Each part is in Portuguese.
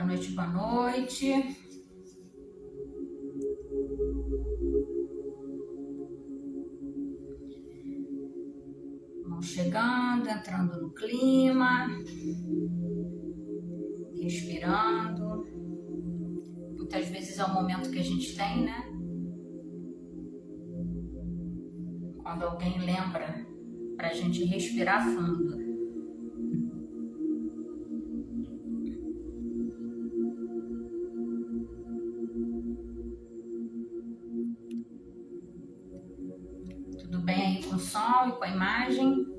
noite, boa noite. Vamos chegando, entrando no clima, respirando. Muitas vezes é o momento que a gente tem, né? Quando alguém lembra pra gente respirar fundo. Tudo bem aí com o som e com a imagem?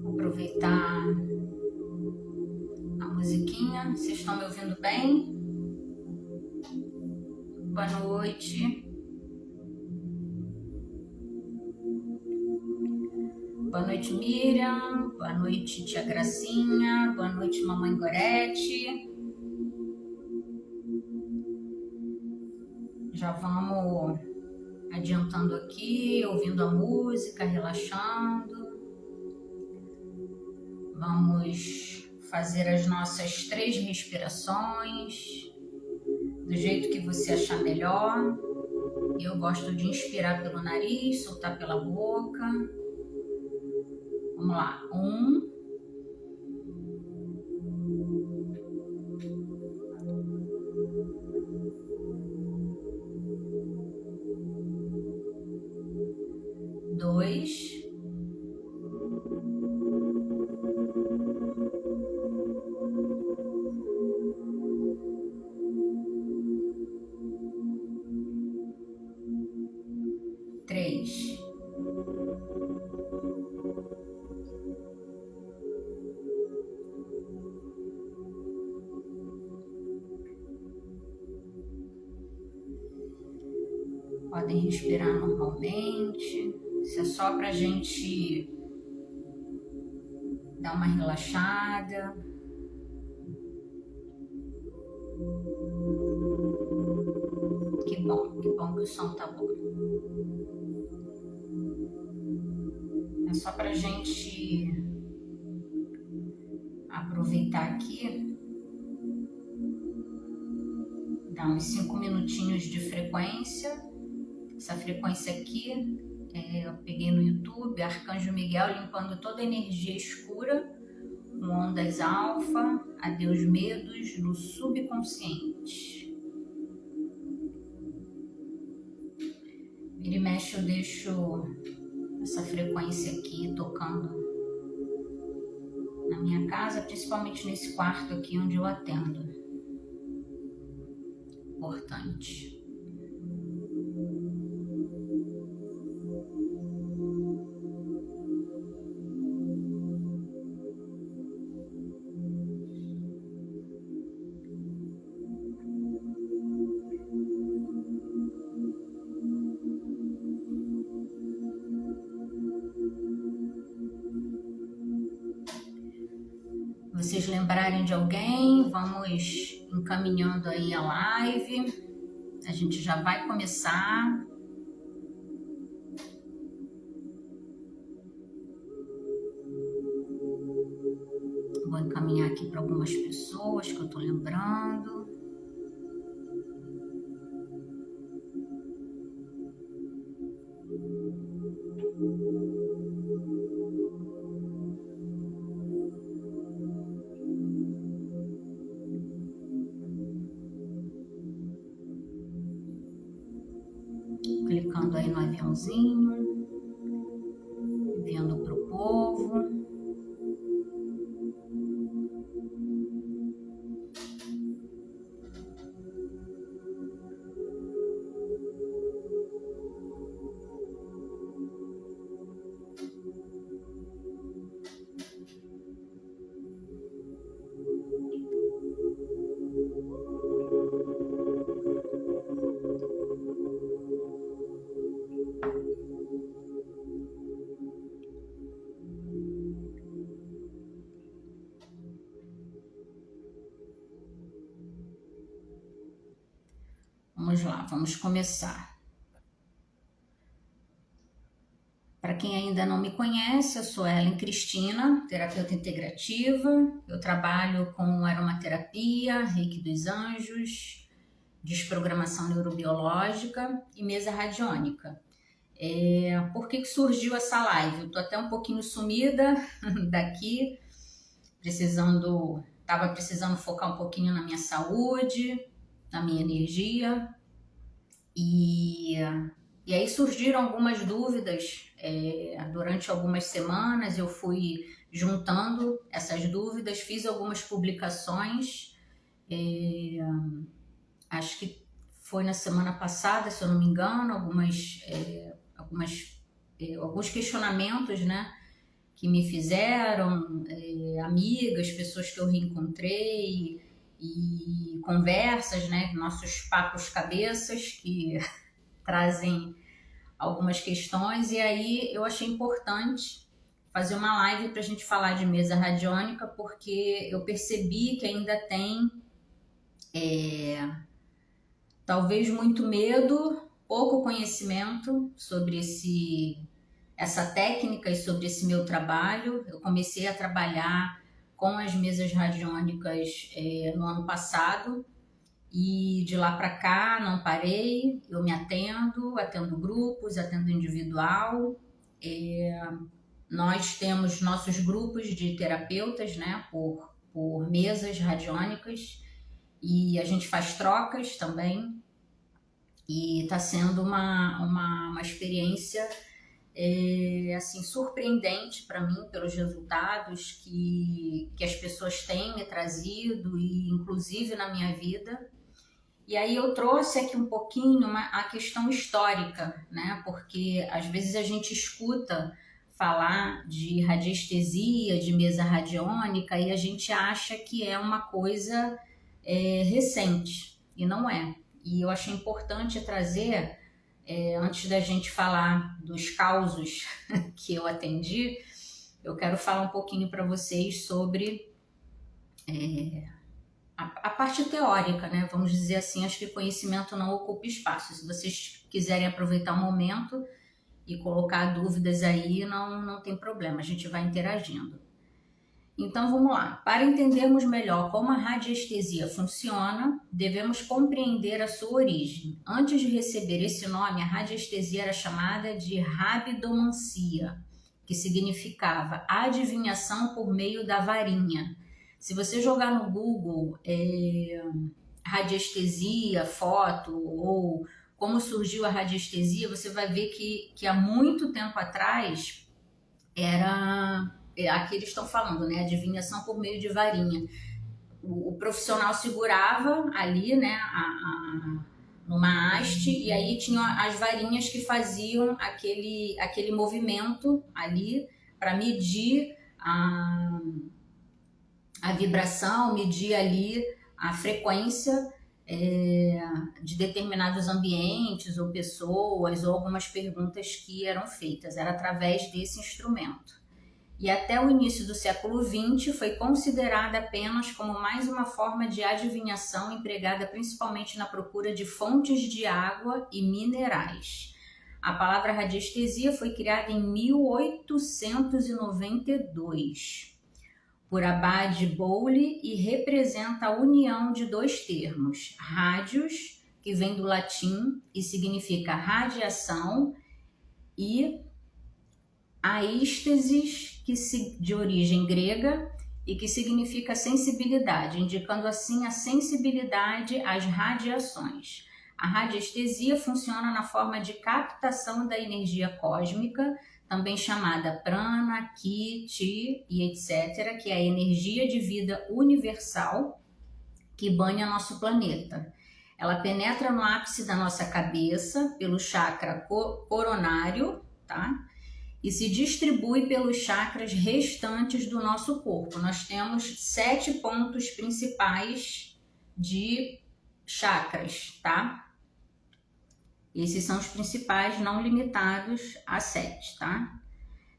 Aproveitar a musiquinha. Vocês estão me ouvindo bem? Boa noite. Boa noite, Miriam. Boa noite, tia Gracinha. Boa noite, mamãe Gorete. Já vamos adiantando aqui, ouvindo a música, relaxando. Vamos fazer as nossas 3 respirações do jeito que você achar melhor. Eu gosto de inspirar pelo nariz, soltar pela boca. Vamos lá. 1, 2, 3. Podem respirar normalmente. Isso é só para a gente dar uma relaxada. Que bom que o som tá bom. É só para a gente aproveitar aqui, dar uns 5 minutinhos de frequência. Essa frequência aqui, eu peguei no YouTube, Arcanjo Miguel limpando toda a energia escura, com ondas alfa, adeus medos no subconsciente. Vira e mexe, eu deixo essa frequência aqui tocando na minha casa, principalmente nesse quarto aqui onde eu atendo. Importante. Vocês lembrarem de alguém, vamos encaminhando aí a live. A gente já vai começar. Vou encaminhar aqui para algumas pessoas que eu tô lembrando. Clicando aí no aviãozinho, enviando para o povo. vamos lá, vamos começar. Para quem ainda não me conhece, eu sou Ellen Cristina, terapeuta integrativa. Eu trabalho com aromaterapia, Reiki dos Anjos, desprogramação neurobiológica e mesa radiônica. Por que surgiu essa live? Eu tô até um pouquinho sumida daqui, estava precisando focar um pouquinho na minha saúde, na minha energia, e aí surgiram algumas dúvidas. Durante algumas semanas eu fui juntando essas dúvidas, fiz algumas publicações, acho que foi na semana passada, se eu não me engano, alguns questionamentos, né, que me fizeram, amigas, pessoas que eu reencontrei, e conversas, né, nossos papos cabeças que trazem algumas questões, e aí eu achei importante fazer uma live para a gente falar de mesa radiônica, porque eu percebi que ainda tem talvez muito medo, pouco conhecimento sobre essa técnica e sobre esse meu trabalho. Eu comecei a trabalhar com as mesas radiônicas no ano passado, e de lá para cá não parei. Eu me atendo grupos, atendo individual. Nós temos nossos grupos de terapeutas, né, por mesas radiônicas, e a gente faz trocas também. E está sendo uma experiência assim, surpreendente para mim, pelos resultados que as pessoas têm me trazido, e inclusive na minha vida. E aí eu trouxe aqui um pouquinho a questão histórica, né? Porque às vezes a gente escuta falar de radiestesia, de mesa radiônica, e a gente acha que é uma coisa recente, e não é. E eu achei importante trazer, antes da gente falar dos causos que eu atendi, eu quero falar um pouquinho para vocês sobre a parte teórica, né? Vamos dizer assim. Acho que conhecimento não ocupa espaço. Se vocês quiserem aproveitar o momento e colocar dúvidas aí, não tem problema, a gente vai interagindo. Então vamos lá. Para entendermos melhor como a radiestesia funciona, devemos compreender a sua origem. Antes de receber esse nome, a radiestesia era chamada de rabidomancia, que significava adivinhação por meio da varinha. Se você jogar no Google radiestesia, foto, ou como surgiu a radiestesia, você vai ver que há muito tempo atrás aqui eles estão falando, né, adivinhação por meio de varinha. O profissional segurava ali, né, numa haste, e aí tinham as varinhas que faziam aquele movimento ali para medir a vibração, medir ali a frequência de determinados ambientes ou pessoas, ou algumas perguntas que eram feitas. Era através desse instrumento. E até o início do século XX foi considerada apenas como mais uma forma de adivinhação empregada principalmente na procura de fontes de água e minerais. A palavra radiestesia foi criada em 1892 por Abad Bowley e representa a união de dois termos: radios, que vem do latim e significa radiação, e aístesis, de origem grega, e que significa sensibilidade, indicando assim a sensibilidade às radiações. A radiestesia funciona na forma de captação da energia cósmica, também chamada prana, ki, chi e etc., que é a energia de vida universal que banha nosso planeta. Ela penetra no ápice da nossa cabeça, pelo chakra coronário, tá? E se distribui pelos chakras restantes do nosso corpo. Nós temos 7 pontos principais de chakras, tá? Esses são os principais, não limitados a 7, tá?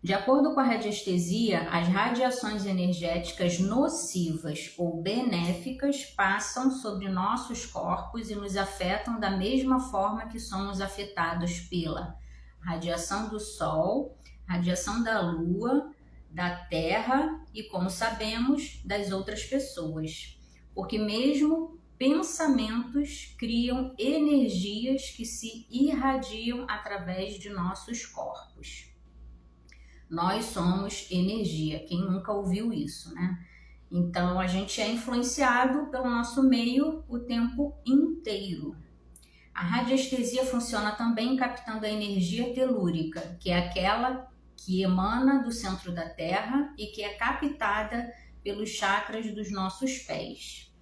De acordo com a radiestesia, as radiações energéticas nocivas ou benéficas passam sobre nossos corpos e nos afetam da mesma forma que somos afetados pela radiação do Sol, radiação da Lua, da Terra e, como sabemos, das outras pessoas. Porque mesmo pensamentos criam energias que se irradiam através de nossos corpos. Nós somos energia, quem nunca ouviu isso, né? Então, a gente é influenciado pelo nosso meio o tempo inteiro. A radiestesia funciona também captando a energia telúrica, que é aquela que emana do centro da Terra e que é captada pelos chakras dos nossos pés.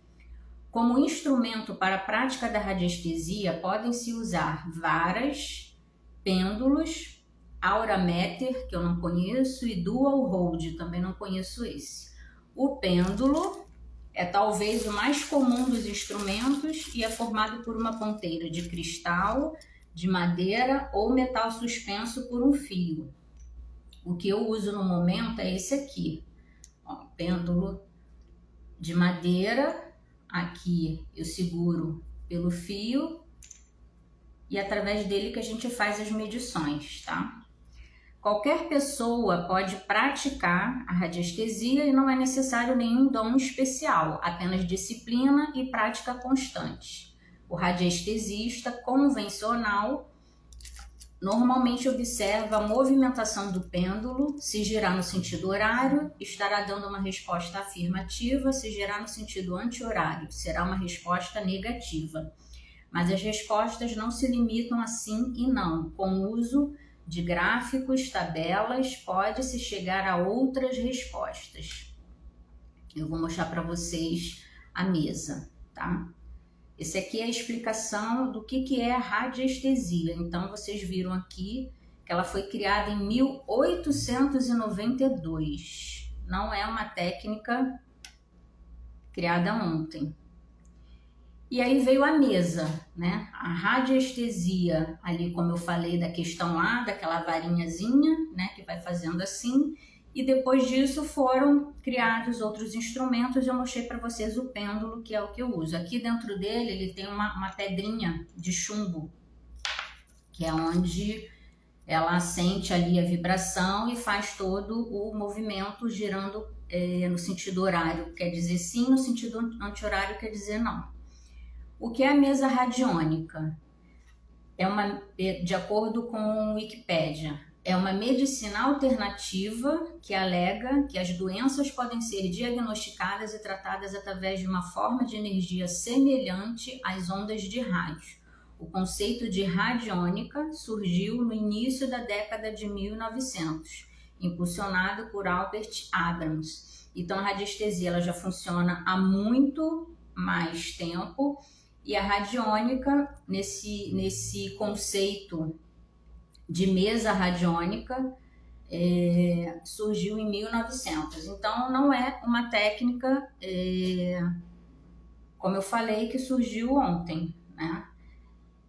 Como instrumento para a prática da radiestesia, podem-se usar varas, pêndulos, Aura Meter, que eu não conheço, e Dual Hold, também não conheço esse. O pêndulo é talvez o mais comum dos instrumentos e é formado por uma ponteira de cristal, de madeira ou metal suspenso por um fio. O que eu uso no momento é esse aqui, ó, pêndulo de madeira. Aqui eu seguro pelo fio e através dele que a gente faz as medições, tá? Qualquer pessoa pode praticar a radiestesia e não é necessário nenhum dom especial, apenas disciplina e prática constante. O radiestesista convencional normalmente observa a movimentação do pêndulo, se girar no sentido horário, estará dando uma resposta afirmativa, se girar no sentido anti-horário, será uma resposta negativa. Mas as respostas não se limitam a sim e não, com o uso de gráficos, tabelas, pode-se chegar a outras respostas. Eu vou mostrar para vocês a mesa, tá? Esse aqui é a explicação do que é a radiestesia. Então, vocês viram aqui que ela foi criada em 1892. Não é uma técnica criada ontem. E aí veio a mesa, né? A radiestesia, ali como eu falei da questão lá, daquela varinhazinha, né? Que vai fazendo assim. E depois disso foram criados outros instrumentos. Eu mostrei para vocês o pêndulo, que é o que eu uso. Aqui dentro dele, ele tem uma pedrinha de chumbo, que é onde ela sente ali a vibração e faz todo o movimento girando no sentido horário, quer dizer sim, no sentido anti-horário quer dizer não. O que é a mesa radiônica? De acordo com o Wikipédia, é uma medicina alternativa que alega que as doenças podem ser diagnosticadas e tratadas através de uma forma de energia semelhante às ondas de rádio. O conceito de radiônica surgiu no início da década de 1900, impulsionado por Albert Abrams. Então, a radiestesia ela já funciona há muito mais tempo. E a radiônica, nesse conceito de mesa radiônica, surgiu em 1900. Então, não é uma técnica, como eu falei, que surgiu ontem, né?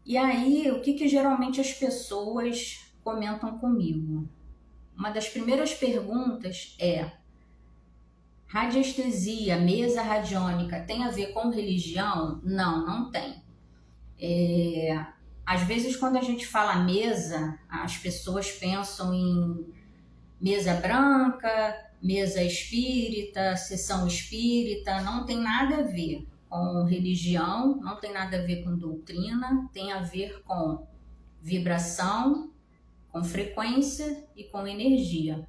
E aí, o que geralmente as pessoas comentam comigo? Uma das primeiras perguntas é: radiestesia, mesa radiônica, tem a ver com religião? Não, não tem. Às vezes, quando a gente fala mesa, as pessoas pensam em mesa branca, mesa espírita, sessão espírita. Não tem nada a ver com religião, não tem nada a ver com doutrina, tem a ver com vibração, com frequência e com energia.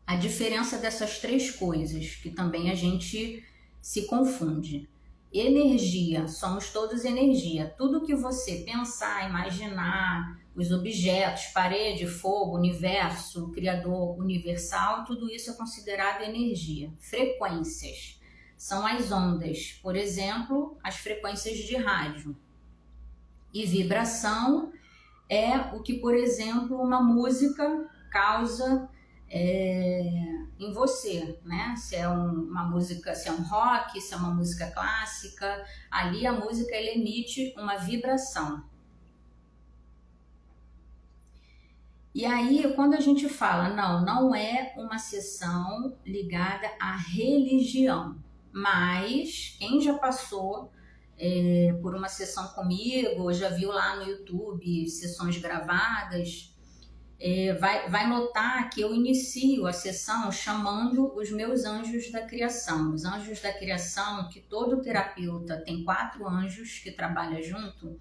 A diferença dessas três coisas, que também a gente se confunde. Energia, somos todos energia. Tudo que você pensar, imaginar, os objetos, parede, fogo, universo, criador universal, tudo isso é considerado energia. Frequências são as ondas, por exemplo, as frequências de rádio. E vibração é o que, por exemplo, uma música causa em você, né? Se é uma música, se é um rock, se é uma música clássica, ali a música emite uma vibração. E aí, quando a gente fala, não é uma sessão ligada à religião, mas quem já passou por uma sessão comigo, já viu lá no YouTube sessões gravadas, vai notar que eu inicio a sessão chamando os meus anjos da criação. Os anjos da criação, que todo terapeuta tem 4 anjos que trabalha junto,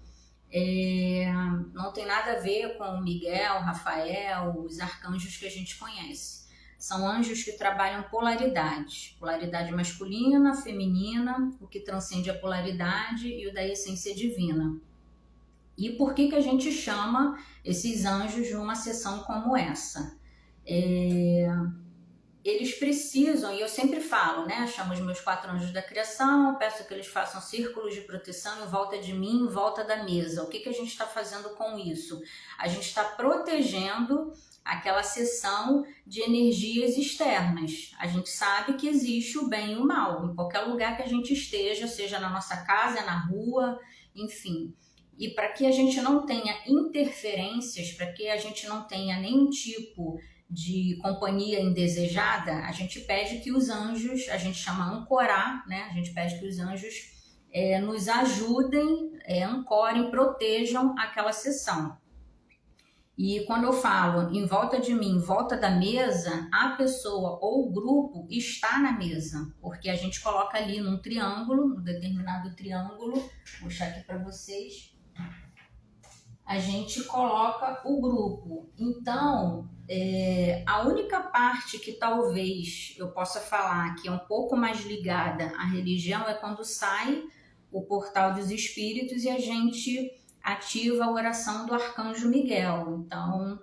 não tem nada a ver com o Miguel, Rafael, os arcanjos que a gente conhece. São anjos que trabalham polaridade, polaridade masculina, feminina, o que transcende a polaridade e o da essência divina. E por que a gente chama esses anjos numa sessão como essa? Eles precisam, e eu sempre falo, né? Chamo os meus 4 anjos da criação, peço que eles façam círculos de proteção em volta de mim, em volta da mesa. O que a gente está fazendo com isso? A gente está protegendo aquela sessão de energias externas. A gente sabe que existe o bem e o mal, em qualquer lugar que a gente esteja, seja na nossa casa, na rua, enfim. E para que a gente não tenha interferências, para que a gente não tenha nenhum tipo de companhia indesejada, a gente pede que os anjos, a gente chama ancorar, né? A gente pede que os anjos nos ajudem, ancorem, protejam aquela sessão. E quando eu falo em volta de mim, em volta da mesa, a pessoa ou o grupo está na mesa, porque a gente coloca ali num triângulo, num determinado triângulo, vou puxar aqui para vocês, a gente coloca o grupo. Então, a única parte que talvez eu possa falar que é um pouco mais ligada à religião é quando sai o portal dos espíritos e a gente ativa a oração do Arcanjo Miguel. Então,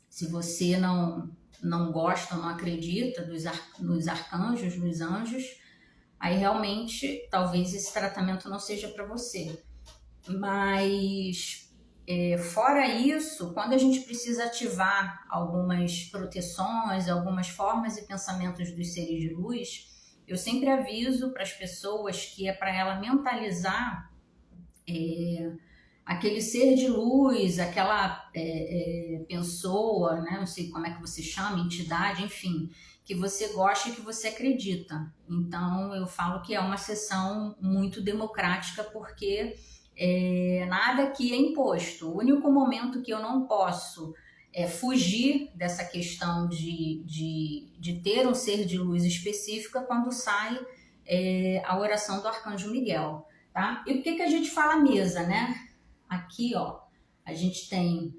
se você não gosta, não acredita nos arcanjos, nos anjos, aí realmente talvez esse tratamento não seja para você. Mas fora isso, quando a gente precisa ativar algumas proteções, algumas formas e pensamentos dos seres de luz, eu sempre aviso para as pessoas que é para ela mentalizar aquele ser de luz, aquela pessoa, né? Não sei como é que você chama, entidade, enfim, que você gosta e que você acredita. Então, eu falo que é uma sessão muito democrática, porque nada aqui é imposto. O único momento que eu não posso fugir dessa questão de ter um ser de luz específico é quando sai a oração do Arcanjo Miguel, tá? E por que a gente fala mesa, né? Aqui, ó, a gente tem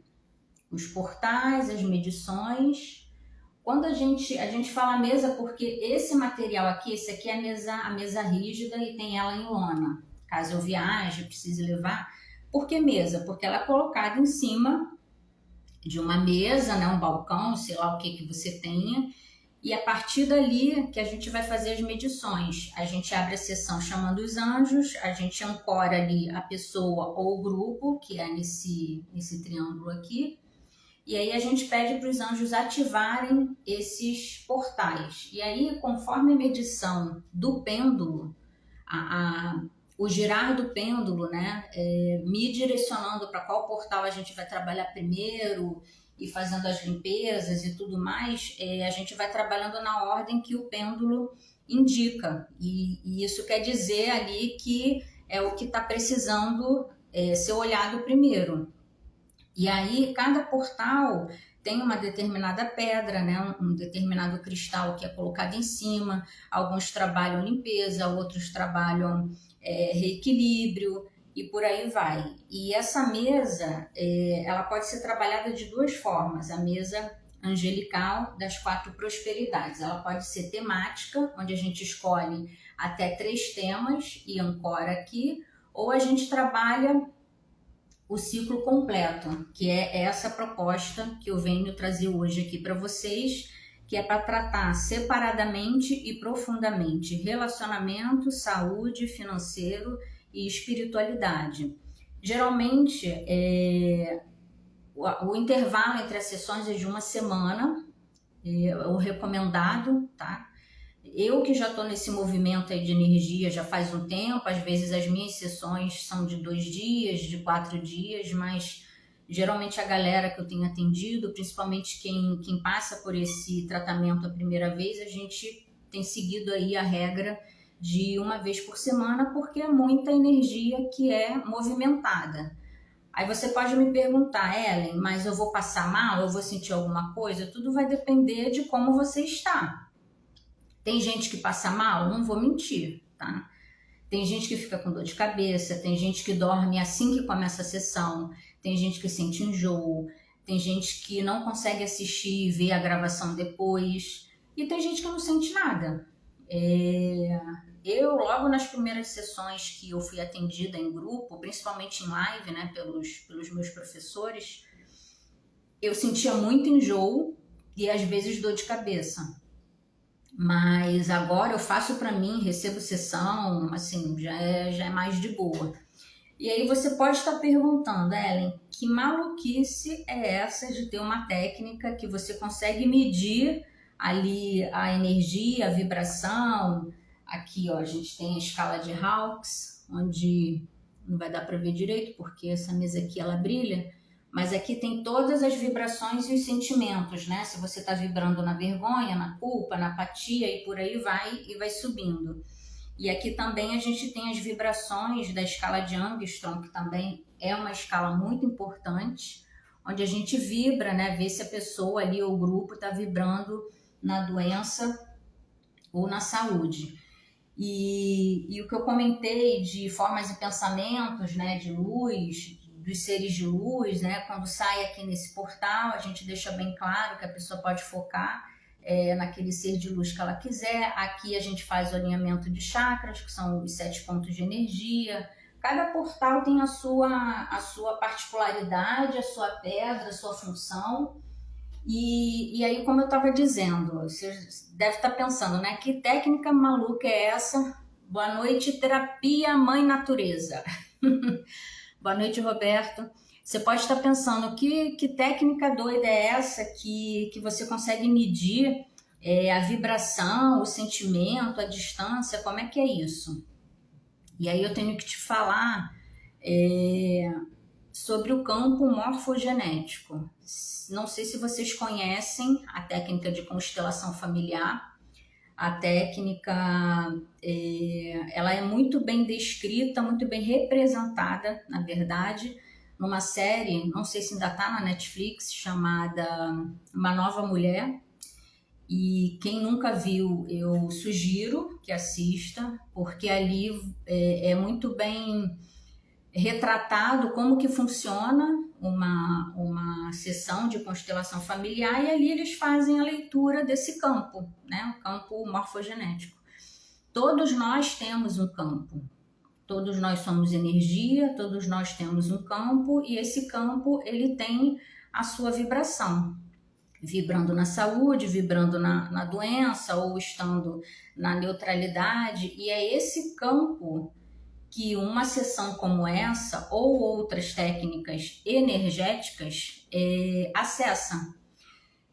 os portais, as medições. Quando a gente fala mesa porque esse material aqui, esse aqui é a mesa rígida e tem ela em lona. Caso eu viaje, precise levar. Por que mesa? Porque ela é colocada em cima de uma mesa, né, um balcão, sei lá o que você tenha. E a partir dali que a gente vai fazer as medições. A gente abre a sessão chamando os anjos, a gente ancora ali a pessoa ou o grupo, que é nesse triângulo aqui. E aí a gente pede para os anjos ativarem esses portais. E aí, conforme a medição do pêndulo, o girar do pêndulo, né, me direcionando para qual portal a gente vai trabalhar primeiro e fazendo as limpezas e tudo mais, a gente vai trabalhando na ordem que o pêndulo indica. E isso quer dizer ali que é o que está precisando ser olhado primeiro. E aí, cada portal tem uma determinada pedra, né? Um determinado cristal que é colocado em cima. Alguns trabalham limpeza, outros trabalham reequilíbrio e por aí vai. E essa mesa, ela pode ser trabalhada de 2 formas. A mesa angelical das 4 prosperidades. Ela pode ser temática, onde a gente escolhe até 3 temas e ancora aqui, ou a gente trabalha o ciclo completo, que é essa proposta que eu venho trazer hoje aqui para vocês, que é para tratar separadamente e profundamente relacionamento, saúde, financeiro e espiritualidade. Geralmente, o intervalo entre as sessões é de 1 semana, o recomendado, tá? Eu que já estou nesse movimento aí de energia já faz um tempo, às vezes as minhas sessões são de 2 dias, de 4 dias, mas Geralmente a galera que eu tenho atendido, principalmente quem passa por esse tratamento a primeira vez, a gente tem seguido aí a regra de uma vez por semana, porque é muita energia que é movimentada. Aí você pode me perguntar, Ellen, mas eu vou passar mal? Eu vou sentir alguma coisa? Tudo vai depender de como você está. Tem gente que passa mal? Não vou mentir, tá? Tem gente que fica com dor de cabeça, tem gente que dorme assim que começa a sessão, tem gente que sente enjoo, tem gente que não consegue assistir e ver a gravação depois, e tem gente que não sente nada. Eu, logo nas primeiras sessões que eu fui atendida em grupo, principalmente em live, né, pelos meus professores, eu sentia muito enjoo e às vezes dor de cabeça. Mas agora eu faço para mim, recebo sessão, assim, já é mais de boa. E aí você pode estar perguntando, Ellen, que maluquice é essa de ter uma técnica que você consegue medir ali a energia, a vibração? Aqui, ó, a gente tem a escala de Hawkes, onde não vai dar para ver direito, porque essa mesa aqui ela brilha, mas aqui tem todas as vibrações e os sentimentos, né? Se você está vibrando na vergonha, na culpa, na apatia e por aí vai, e vai subindo. E aqui também a gente tem as vibrações da escala de Armstrong, que também é uma escala muito importante, onde a gente vibra, né? Vê se a pessoa ali ou o grupo está vibrando na doença ou na saúde. E o que eu comentei de formas e pensamentos, né? De luz, dos seres de luz, né? Quando sai aqui nesse portal, a gente deixa bem claro que a pessoa pode focar naquele ser de luz que ela quiser. Aqui a gente faz o alinhamento de chakras, que são os 7 pontos de energia. Cada portal tem a sua particularidade, a sua pedra, a sua função. E aí, como eu estava dizendo, você deve estar pensando, né? Que técnica maluca é essa? Boa noite, terapia mãe natureza. Boa noite, Roberto. Você pode estar pensando, que técnica doida é essa que você consegue medir a vibração, o sentimento, a distância, como é que é isso? E aí eu tenho que te falar sobre o campo morfogenético. Não sei se vocês conhecem a técnica de constelação familiar. A técnica, ela é muito bem descrita, muito bem representada, na verdade, numa série, não sei se ainda está na Netflix, chamada Uma Nova Mulher. E quem nunca viu, eu sugiro que assista, porque ali é muito bem retratado como que funciona uma sessão de constelação familiar, e ali eles fazem a leitura desse campo, né? O campo morfogenético. Todos nós temos um campo, todos nós somos energia, todos nós temos um campo, e esse campo ele tem a sua vibração, vibrando na saúde, vibrando na doença, ou estando na neutralidade, e é esse campo que uma sessão como essa ou outras técnicas energéticas acessa.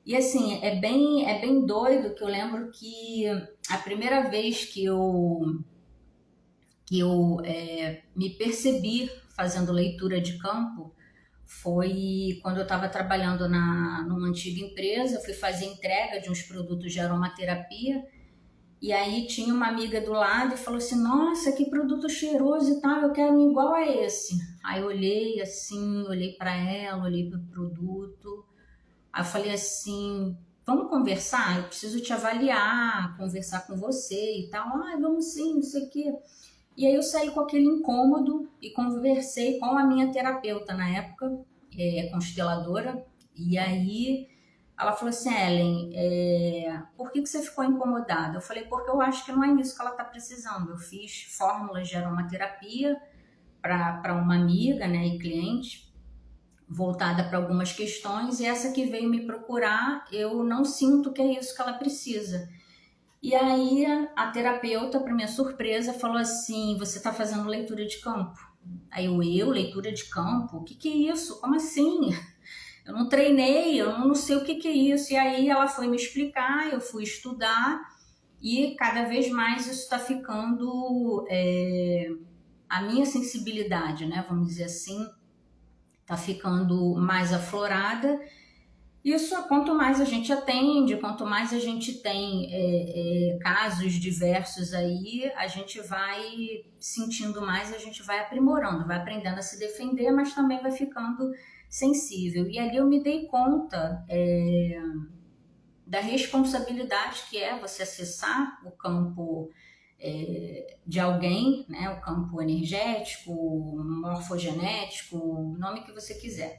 E assim, é bem doido, que eu lembro que a primeira vez que eu me percebi fazendo leitura de campo foi quando eu estava trabalhando numa antiga empresa. Eu fui fazer entrega de uns produtos de aromaterapia. E aí tinha uma amiga do lado e falou assim, nossa, que produto cheiroso e tal, eu quero um igual a esse. Aí eu olhei assim, olhei para ela, olhei para o produto. Aí eu falei assim, vamos conversar? Eu preciso te avaliar, conversar com você e tal. Ah, vamos sim, não sei o quê. E aí eu saí com aquele incômodo e conversei com a minha terapeuta na época, consteladora. E aí ela falou assim, Ellen, por que você ficou incomodada? Eu falei, porque eu acho que não é isso que ela está precisando. Eu fiz fórmulas de aromaterapia para uma amiga, né, e cliente, voltada para algumas questões, e essa que veio me procurar, eu não sinto que é isso que ela precisa. E aí a terapeuta, para minha surpresa, falou assim, você está fazendo leitura de campo? Aí leitura de campo? O que é isso? Como assim? Eu não treinei, eu não sei o que é isso. E aí ela foi me explicar, eu fui estudar, e cada vez mais isso está ficando a minha sensibilidade, né? Vamos dizer assim, tá ficando mais aflorada. Isso, quanto mais a gente atende, quanto mais a gente tem casos diversos aí, a gente vai sentindo mais, a gente vai aprimorando, vai aprendendo a se defender, mas também vai ficando sensível. E ali eu me dei conta da responsabilidade que é você acessar o campo de alguém, né, o campo energético, morfogenético, o nome que você quiser.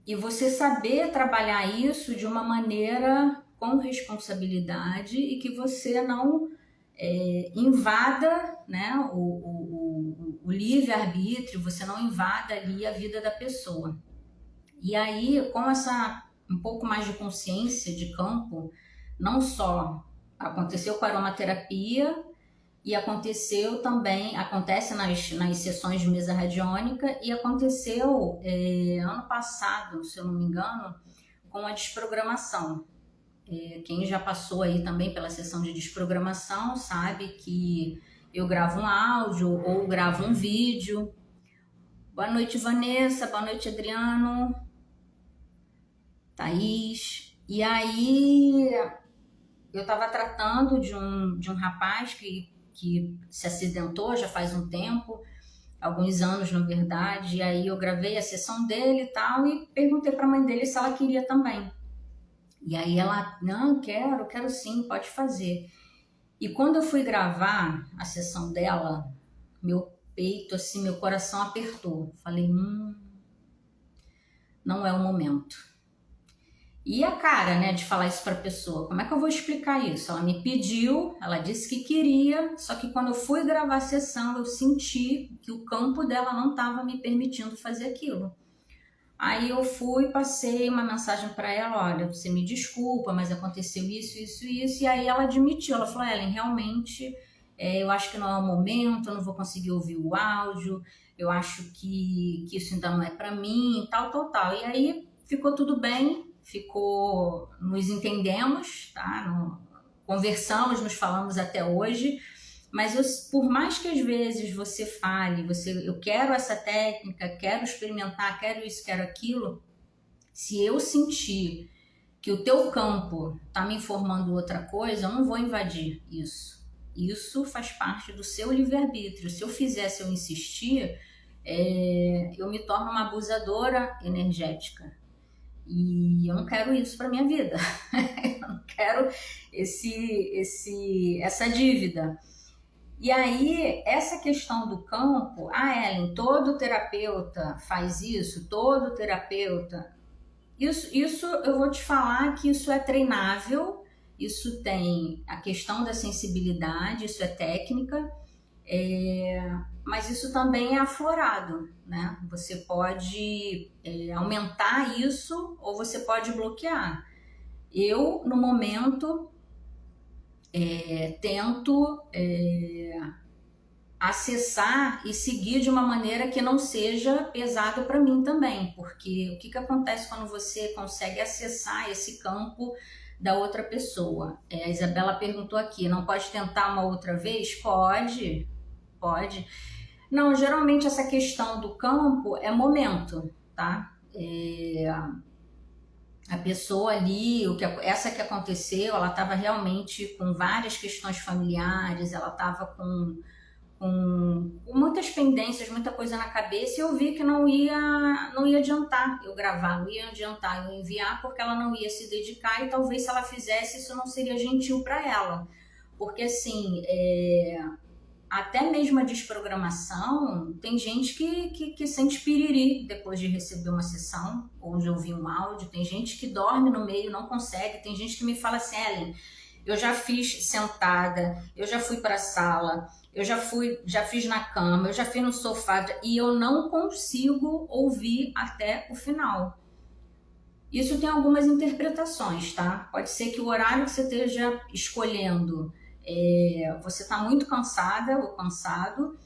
E você saber trabalhar isso de uma maneira com responsabilidade e que você não invada, né, o livre-arbítrio, você não invada ali a vida da pessoa. E aí, com essa um pouco mais de consciência de campo, não só aconteceu com a aromaterapia, e aconteceu também, acontece nas sessões de mesa radiônica e aconteceu ano passado, se eu não me engano, com a desprogramação. Quem já passou aí também pela sessão de desprogramação sabe que eu gravo um áudio ou gravo um vídeo. Boa noite, Vanessa. Boa noite, Adriano. Thaís. E aí eu estava tratando de um rapaz que se acidentou já faz um tempo, alguns anos na verdade, e aí eu gravei a sessão dele e tal, e perguntei para a mãe dele se ela queria também. E aí ela, não, quero sim, pode fazer. E quando eu fui gravar a sessão dela, meu peito, assim, meu coração apertou. Falei, não é o momento. E a cara, né, de falar isso para a pessoa, como é que eu vou explicar isso? Ela me pediu, ela disse que queria, só que quando eu fui gravar a sessão, eu senti que o campo dela não estava me permitindo fazer aquilo. Aí eu fui, passei uma mensagem para ela, olha, você me desculpa, mas aconteceu isso, e aí ela admitiu, ela falou, Ellen, realmente, eu acho que não é o momento, eu não vou conseguir ouvir o áudio, eu acho que isso ainda não é para mim, tal. E aí ficou tudo bem, nos entendemos, tá? Conversamos, nos falamos até hoje, mas por mais que às vezes você fale, eu quero essa técnica, quero experimentar, quero isso, quero aquilo, se eu sentir que o teu campo está me informando outra coisa, eu não vou invadir isso. Isso faz parte do seu livre-arbítrio. Se eu fizer, se eu insistir, eu me torno uma abusadora energética. E eu não quero isso para minha vida. Eu não quero essa dívida. E aí, essa questão do campo, Ellen, todo terapeuta faz isso, todo terapeuta. Isso eu vou te falar que isso é treinável, isso tem a questão da sensibilidade, isso é técnica, mas isso também é aflorado, né? Você pode aumentar isso ou você pode bloquear. Eu, no momento, tento acessar e seguir de uma maneira que não seja pesado para mim também, porque o que acontece quando você consegue acessar esse campo da outra pessoa? A Isabela perguntou aqui, não pode tentar uma outra vez? Pode. Não, geralmente essa questão do campo é momento, tá? A pessoa ali, essa que aconteceu, ela estava realmente com várias questões familiares, ela estava com muitas pendências, muita coisa na cabeça, e eu vi que não ia adiantar eu gravar, não ia adiantar eu enviar, porque ela não ia se dedicar, e talvez se ela fizesse, isso não seria gentil para ela. Porque assim, até mesmo a desprogramação, tem gente que sente piriri depois de receber uma sessão ou de ouvir um áudio, tem gente que dorme no meio, não consegue, tem gente que me fala assim, Ellen, eu já fiz sentada, eu já fui para a sala, eu já fiz na cama, eu já fiz no sofá e eu não consigo ouvir até o final. Isso tem algumas interpretações, tá? Pode ser que o horário que você esteja escolhendo você está muito cansada ou cansado,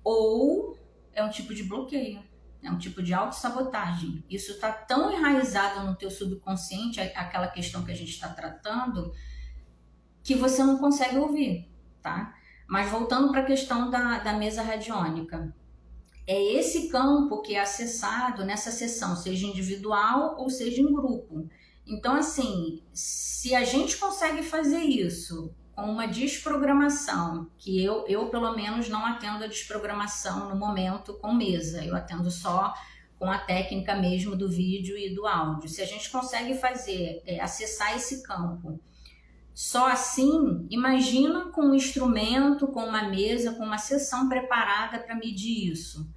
ou é um tipo de bloqueio, é um tipo de autossabotagem. Isso está tão enraizado no teu subconsciente, aquela questão que a gente está tratando, que você não consegue ouvir, tá? Mas voltando para a questão da mesa radiônica, é esse campo que é acessado nessa sessão, seja individual ou seja em grupo. Então, assim, se a gente consegue fazer isso com uma desprogramação, que eu pelo menos não atendo a desprogramação no momento com mesa, eu atendo só com a técnica mesmo do vídeo e do áudio. Se a gente consegue fazer, acessar esse campo só assim, imagina com um instrumento, com uma mesa, com uma sessão preparada para medir isso.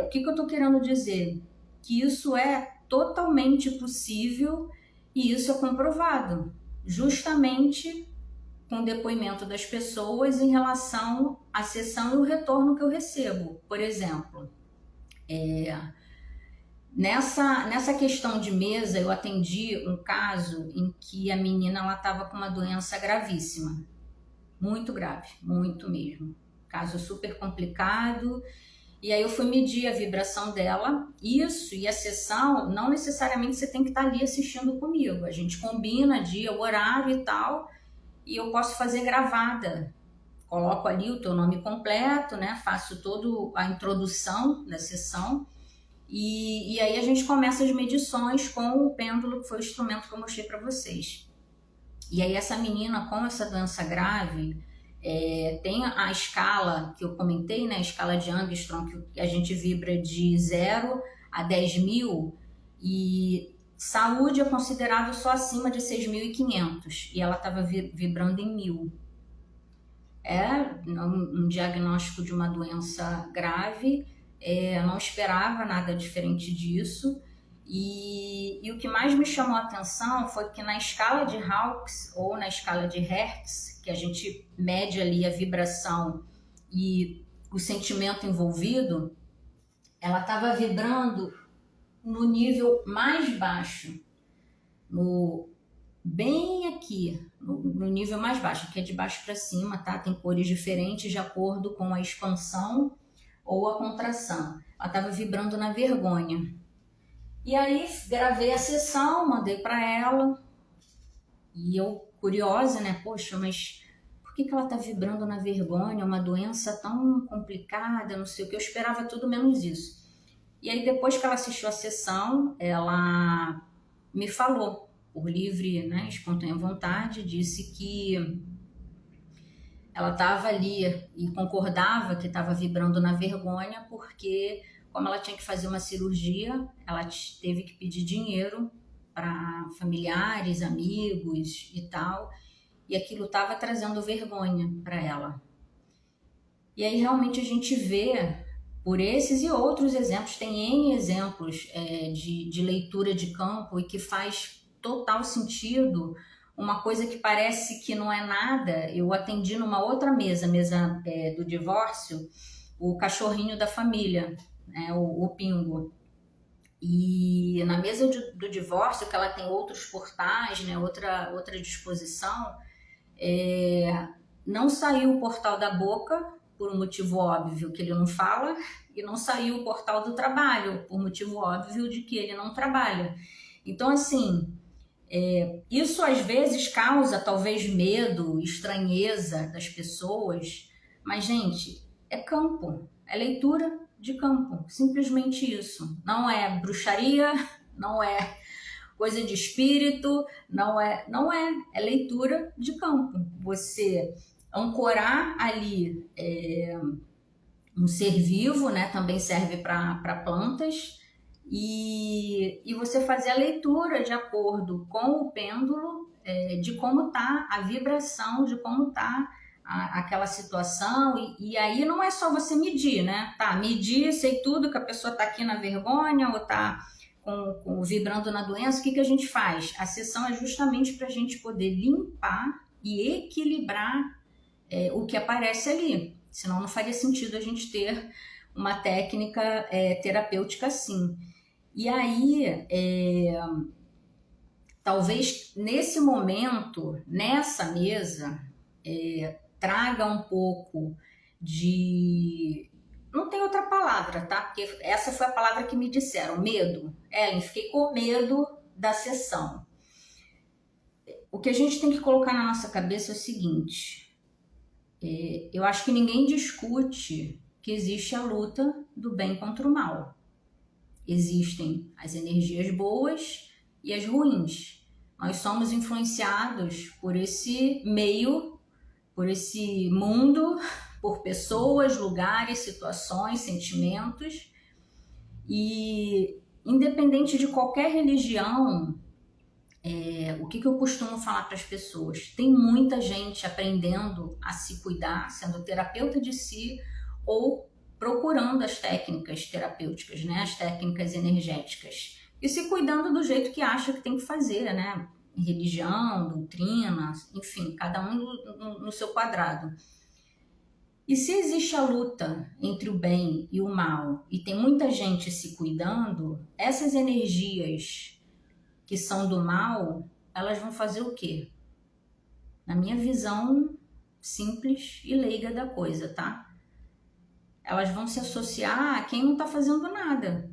O que eu estou querendo dizer? Que isso é totalmente possível e isso é comprovado, justamente com o depoimento das pessoas em relação à sessão e o retorno que eu recebo. Por exemplo, nessa questão de mesa, eu atendi um caso em que a menina estava com uma doença gravíssima, muito grave, muito mesmo, caso super complicado. E aí eu fui medir a vibração dela, isso e a sessão, não necessariamente você tem que estar ali assistindo comigo, a gente combina dia, o horário e tal, e eu posso fazer gravada, coloco ali o teu nome completo, né? Faço toda a introdução da sessão, e aí a gente começa as medições com o pêndulo, que foi o instrumento que eu mostrei para vocês. E aí essa menina com essa doença grave, tem a escala que eu comentei, né, a escala de Armstrong, que a gente vibra de 0 a 10.000, e saúde é considerado só acima de 6.500, e ela estava vibrando em 1.000. Um diagnóstico de uma doença grave, não esperava nada diferente disso. E o que mais me chamou a atenção foi que na escala de Hawkes ou na escala de Hertz, que a gente mede ali a vibração e o sentimento envolvido, ela estava vibrando no nível mais baixo, bem aqui, no nível mais baixo, que é de baixo para cima, tá? Tem cores diferentes de acordo com a expansão ou a contração. Ela estava vibrando na vergonha. E aí gravei a sessão, mandei para ela, e eu curiosa, né? Poxa, mas por que ela tá vibrando na vergonha? Uma doença tão complicada, não sei o que. Eu esperava tudo menos isso. E aí depois que ela assistiu a sessão, ela me falou, por livre, né, espontânea vontade, disse que ela estava ali e concordava que estava vibrando na vergonha porque, como ela tinha que fazer uma cirurgia, ela teve que pedir dinheiro para familiares, amigos e tal, e aquilo estava trazendo vergonha para ela. E aí realmente a gente vê, por esses e outros exemplos, tem N exemplos de leitura de campo e que faz total sentido. Uma coisa que parece que não é nada, eu atendi numa outra mesa do divórcio, o cachorrinho da família, né, o Pingo. E na mesa do divórcio, que ela tem outros portais, né, outra disposição, não saiu o portal da boca, por um motivo óbvio que ele não fala, e não saiu o portal do trabalho, por motivo óbvio de que ele não trabalha. Então, assim, isso às vezes causa talvez medo, estranheza das pessoas, mas, gente, é campo, é leitura de campo, simplesmente isso. Não é bruxaria, não é coisa de espírito, não é leitura de campo. Você ancorar ali um ser vivo, né, também serve para plantas, e você fazer a leitura de acordo com o pêndulo, de como está a vibração, de como está aquela situação, e aí não é só você medir, né? Tá, medir, sei tudo que a pessoa está aqui na vergonha ou está vibrando na doença. O que a gente faz? A sessão é justamente para a gente poder limpar e equilibrar o que aparece ali, senão não faria sentido a gente ter uma técnica terapêutica assim. E aí, talvez nesse momento, nessa mesa, traga um pouco de... Não tem outra palavra, tá? Porque essa foi a palavra que me disseram, medo. Ellen, fiquei com medo da sessão. O que a gente tem que colocar na nossa cabeça é o seguinte, eu acho que ninguém discute que existe a luta do bem contra o mal. Existem as energias boas e as ruins. Nós somos influenciados por esse meio, por esse mundo, por pessoas, lugares, situações, sentimentos. E independente de qualquer religião, o que eu costumo falar para as pessoas? Tem muita gente aprendendo a se cuidar, sendo terapeuta de si ou procurando as técnicas terapêuticas, né? As técnicas energéticas. E se cuidando do jeito que acha que tem que fazer, né? Religião, doutrina, enfim, cada um no seu quadrado. E se existe a luta entre o bem e o mal, e tem muita gente se cuidando, essas energias que são do mal, elas vão fazer o quê? Na minha visão simples e leiga da coisa, tá? Elas vão se associar a quem não está fazendo nada,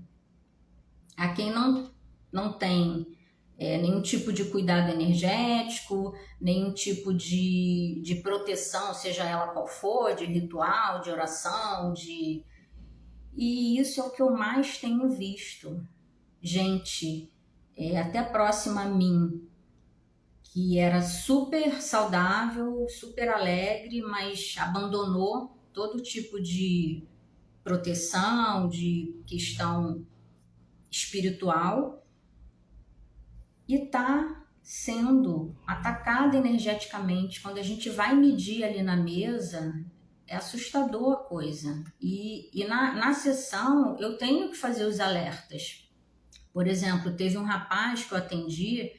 a quem não tem nenhum tipo de cuidado energético, nenhum tipo de proteção, seja ela qual for, de ritual, de oração, E isso é o que eu mais tenho visto. Gente, até próxima a mim, que era super saudável, super alegre, mas abandonou todo tipo de proteção, de questão espiritual e está sendo atacada energeticamente. Quando a gente vai medir ali na mesa, é assustador a coisa. E na sessão eu tenho que fazer os alertas. Por exemplo, teve um rapaz que eu atendi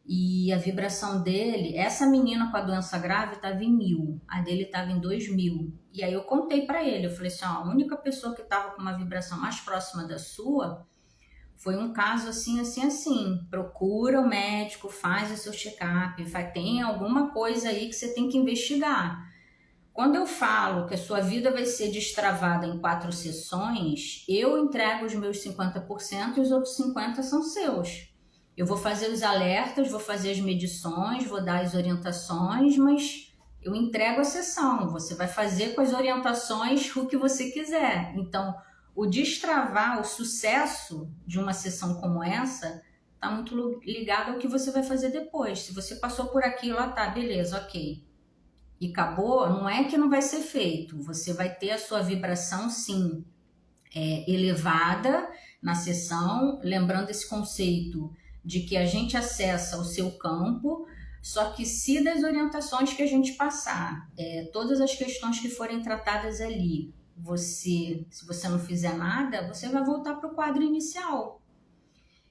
e a vibração dele, essa menina com a doença grave estava em 1000, a dele estava em 2000. E aí eu contei para ele, eu falei assim, ó, a única pessoa que estava com uma vibração mais próxima da sua foi um caso assim, assim, assim. Procura o médico, faz o seu check-up, tem alguma coisa aí que você tem que investigar. Quando eu falo que a sua vida vai ser destravada em 4 sessões, eu entrego os meus 50% e os outros 50% são seus. Eu vou fazer os alertas, vou fazer as medições, vou dar as orientações, mas eu entrego a sessão. Você vai fazer com as orientações o que você quiser. Então, o destravar, o sucesso de uma sessão como essa está muito ligado ao que você vai fazer depois. Se você passou por aquilo, tá, beleza, ok. E acabou, não é que não vai ser feito. Você vai ter a sua vibração, sim, elevada na sessão, lembrando esse conceito de que a gente acessa o seu campo, só que se das orientações que a gente passar, todas as questões que forem tratadas ali, se você não fizer nada, você vai voltar para o quadro inicial.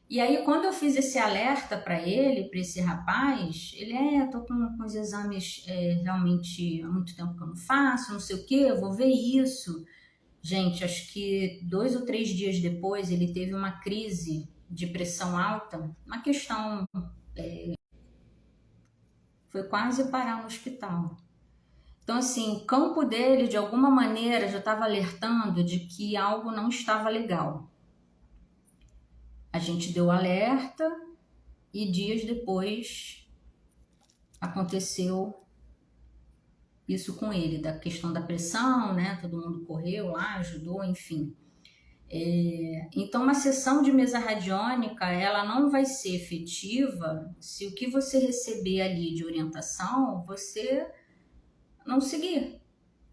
E aí, quando eu fiz esse alerta para ele, para esse rapaz, ele tô com os exames realmente há muito tempo que eu não faço, não sei o que, eu vou ver isso. Gente, acho que 2 ou 3 dias depois, ele teve uma crise de pressão alta, uma questão, foi quase parar no hospital. Então, assim, o campo dele, de alguma maneira, já estava alertando de que algo não estava legal. A gente deu alerta e dias depois aconteceu isso com ele, da questão da pressão, né? Todo mundo correu lá, ajudou, enfim. Então, uma sessão de mesa radiônica, ela não vai ser efetiva se o que você receber ali de orientação, você não seguir.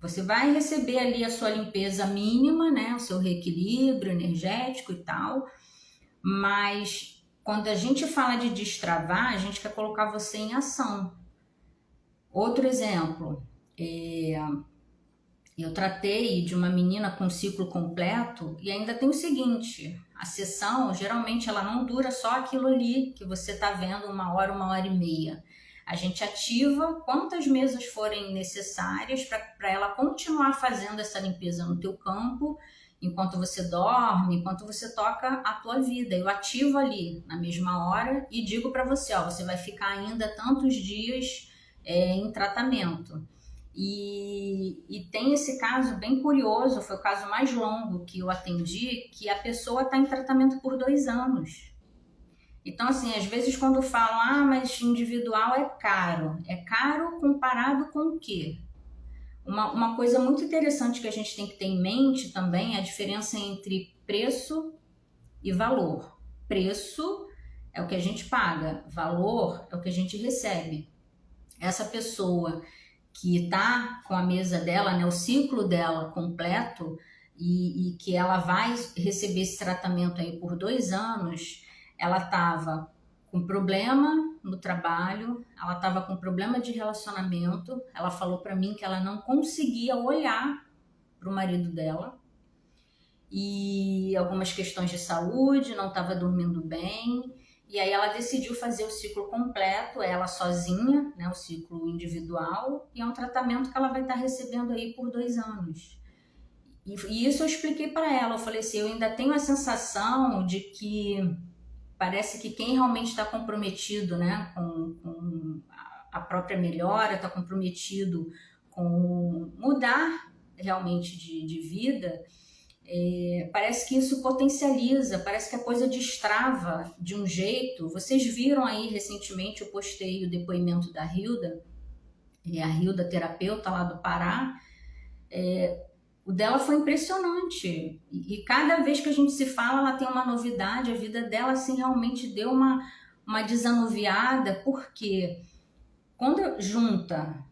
Você vai receber ali a sua limpeza mínima, né? O seu reequilíbrio energético e tal, mas quando a gente fala de destravar, a gente quer colocar você em ação. Outro exemplo, eu tratei de uma menina com ciclo completo e ainda tem o seguinte, a sessão, geralmente ela não dura só aquilo ali que você está vendo 1 hora e meia. A gente ativa quantas mesas forem necessárias para ela continuar fazendo essa limpeza no teu campo, enquanto você dorme, enquanto você toca a tua vida. Eu ativo ali na mesma hora e digo para você, ó, você vai ficar ainda tantos dias em tratamento. E tem esse caso bem curioso, foi o caso mais longo que eu atendi, que a pessoa está em tratamento por 2 anos. Então, assim, às vezes quando falam, mas individual é caro comparado com o quê? Uma coisa muito interessante que a gente tem que ter em mente também é a diferença entre preço e valor. Preço é o que a gente paga, valor é o que a gente recebe. Essa pessoa que está com a mesa dela, né, o ciclo dela completo e que ela vai receber esse tratamento aí por 2 anos, ela estava com problema no trabalho, ela estava com problema de relacionamento, ela falou para mim que ela não conseguia olhar para o marido dela e algumas questões de saúde, não estava dormindo bem. E aí ela decidiu fazer o ciclo completo, ela sozinha, né, o ciclo individual, e é um tratamento que ela vai estar recebendo aí por 2 anos. E isso eu expliquei para ela, eu falei assim, eu ainda tenho a sensação de que parece que quem realmente está comprometido, né, com a própria melhora, está comprometido com mudar realmente de vida, parece que isso potencializa, parece que a coisa destrava de um jeito. Vocês viram aí recentemente, eu postei o depoimento da Hilda, a Hilda terapeuta lá do Pará, o dela foi impressionante. E cada vez que a gente se fala, ela tem uma novidade, a vida dela assim realmente deu uma desanuviada, porque quando junta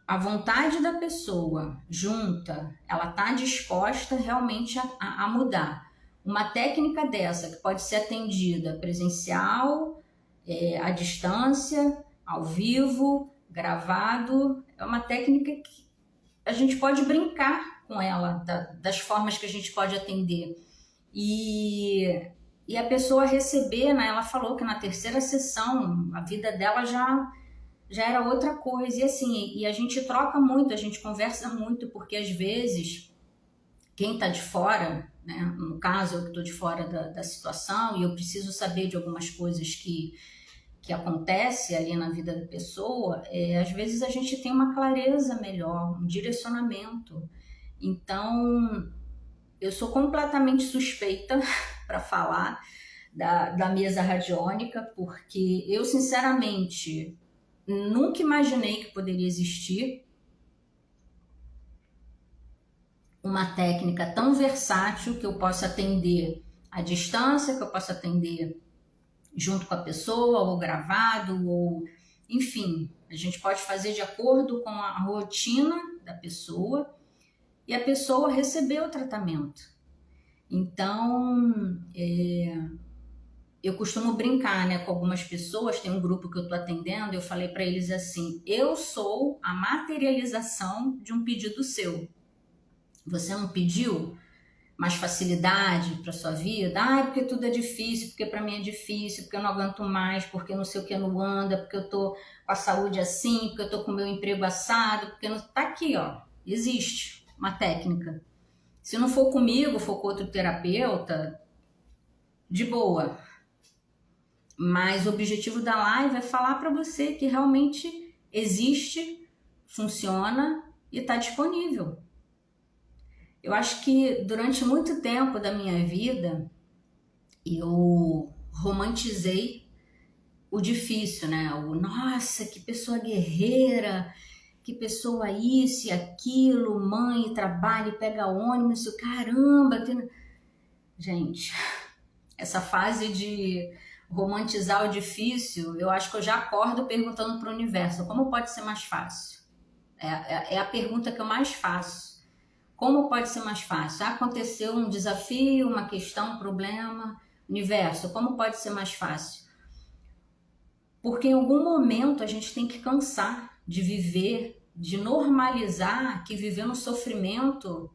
a vontade da pessoa junta, ela está disposta realmente a mudar. Uma técnica dessa, que pode ser atendida presencial, à distância, ao vivo, gravado, é uma técnica que a gente pode brincar com ela, das formas que a gente pode atender. E a pessoa receber, né, ela falou que na terceira sessão a vida dela já era outra coisa. E assim, e a gente troca muito, a gente conversa muito, porque às vezes quem está de fora, né, no caso eu que estou de fora da situação e eu preciso saber de algumas coisas que acontece ali na vida da pessoa, às vezes a gente tem uma clareza melhor, um direcionamento. Então, eu sou completamente suspeita para falar da mesa radiônica, porque eu, sinceramente, nunca imaginei que poderia existir uma técnica tão versátil que eu possa atender à distância, que eu possa atender junto com a pessoa, ou gravado, ou enfim, a gente pode fazer de acordo com a rotina da pessoa e a pessoa receber o tratamento. Então, eu costumo brincar, né, com algumas pessoas, tem um grupo que eu estou atendendo, eu falei para eles assim, eu sou a materialização de um pedido seu. Você não pediu mais facilidade para sua vida? Ah, porque tudo é difícil, porque para mim é difícil, porque eu não aguento mais, porque não sei o que não anda, porque eu tô com a saúde assim, porque eu tô com o meu emprego assado, porque não... Tá aqui, ó, existe uma técnica. Se não for comigo, for com outro terapeuta, de boa. Mas o objetivo da live é falar para você que realmente existe, funciona e está disponível. Eu acho que durante muito tempo da minha vida eu romantizei o difícil, né? O nossa, que pessoa guerreira, que pessoa isso e aquilo, mãe, trabalha, pega ônibus, caramba. Gente, essa fase de romantizar o difícil, eu acho que eu já acordo perguntando para o universo, como pode ser mais fácil? É a pergunta que eu mais faço. Como pode ser mais fácil? Aconteceu um desafio, uma questão, um problema, universo, como pode ser mais fácil? Porque em algum momento a gente tem que cansar de viver, de normalizar que viver no sofrimento